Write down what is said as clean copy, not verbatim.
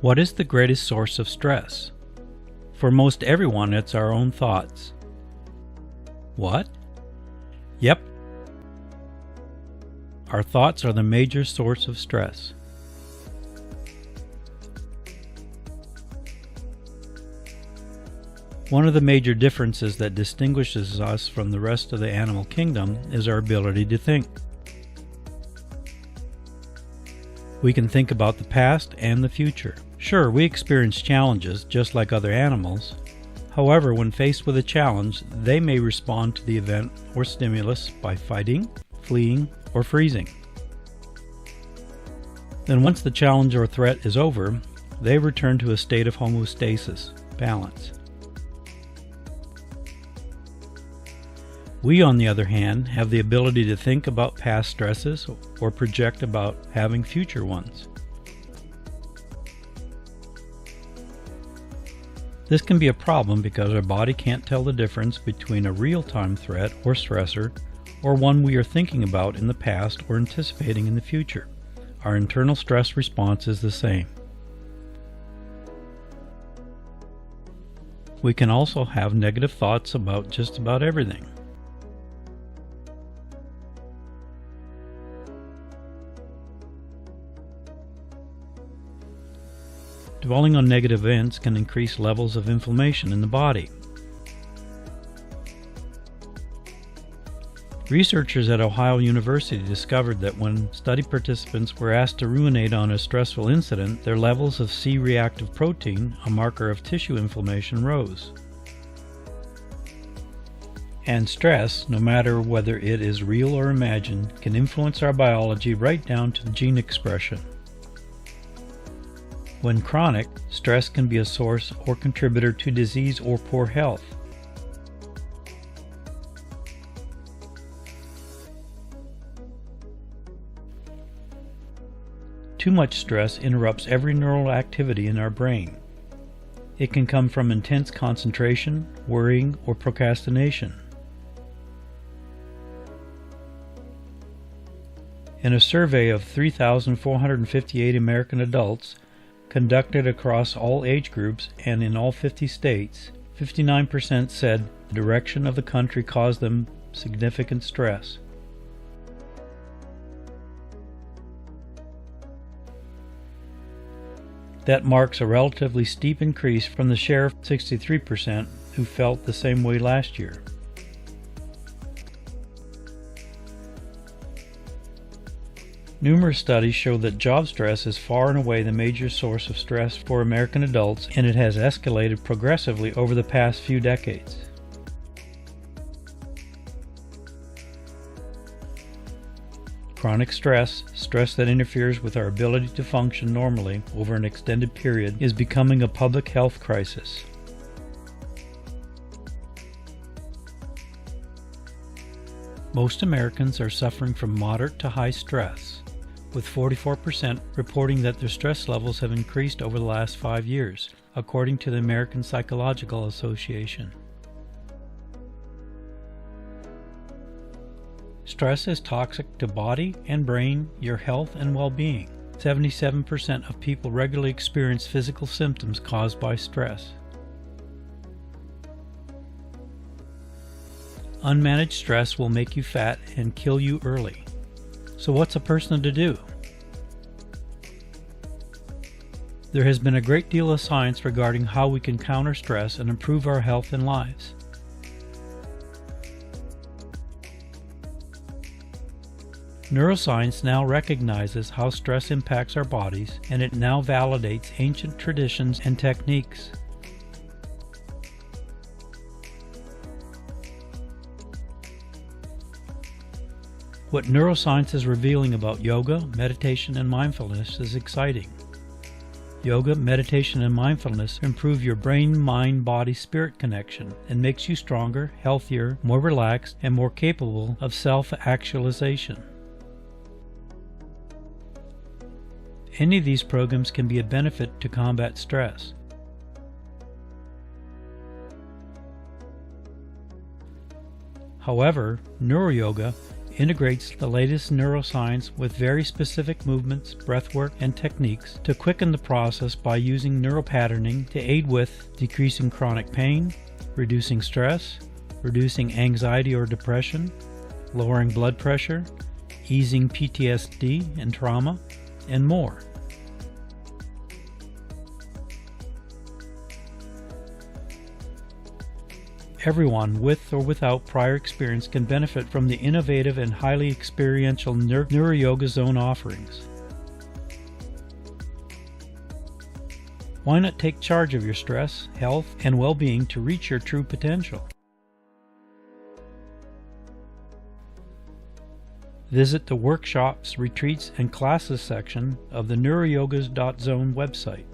What is the greatest source of stress? For most everyone, it's our own thoughts. What? Yep. Our thoughts are the major source of stress. One of the major differences that distinguishes us from the rest of the animal kingdom is our ability to think. We can think about the past and the future. Sure, we experience challenges just like other animals. However, when faced with a challenge, they may respond to the event or stimulus by fighting, fleeing, or freezing. Then once the challenge or threat is over, they return to a state of homeostasis, balance. We, on the other hand, have the ability to think about past stresses or project about having future ones. This can be a problem because our body can't tell the difference between a real-time threat or stressor or one we are thinking about in the past or anticipating in the future. Our internal stress response is the same. We can also have negative thoughts about just about everything. Dwelling on negative events can increase levels of inflammation in the body. Researchers at Ohio University discovered that when study participants were asked to ruminate on a stressful incident, their levels of C-reactive protein, a marker of tissue inflammation, rose. And stress, no matter whether it is real or imagined, can influence our biology right down to the gene expression. When chronic, stress can be a source or contributor to disease or poor health. Too much stress interrupts every neural activity in our brain. It can come from intense concentration, worrying, or procrastination. In a survey of 3,458 American adults, conducted across all age groups and in all 50 states, 59% said the direction of the country caused them significant stress. That marks a relatively steep increase from the share of 63% who felt the same way last year. Numerous studies show that job stress is far and away the major source of stress for American adults, and it has escalated progressively over the past few decades. Chronic stress, stress that interferes with our ability to function normally over an extended period, is becoming a public health crisis. Most Americans are suffering from moderate to high stress, with 44% reporting that their stress levels have increased over the last 5 years, according to the American Psychological Association. Stress is toxic to body and brain, your health and well-being. 77% of people regularly experience physical symptoms caused by stress. Unmanaged stress will make you fat and kill you early. So what's a person to do? There has been a great deal of science regarding how we can counter stress and improve our health and lives. Neuroscience now recognizes how stress impacts our bodies, and it now validates ancient traditions and techniques. What neuroscience is revealing about yoga, meditation, and mindfulness is exciting. Yoga, meditation, and mindfulness improve your brain, mind, body, spirit connection and makes you stronger, healthier, more relaxed, and more capable of self-actualization. Any of these programs can be a benefit to combat stress. However, NeuroYoga integrates the latest neuroscience with very specific movements, breathwork, and techniques to quicken the process by using neuropatterning to aid with decreasing chronic pain, reducing stress, reducing anxiety or depression, lowering blood pressure, easing PTSD and trauma, and more. Everyone with or without prior experience can benefit from the innovative and highly experiential NeuroYoga.Zone offerings. Why not take charge of your stress, health, and well-being to reach your true potential? Visit the Workshops, Retreats, and Classes section of the NeuroYoga.Zone website.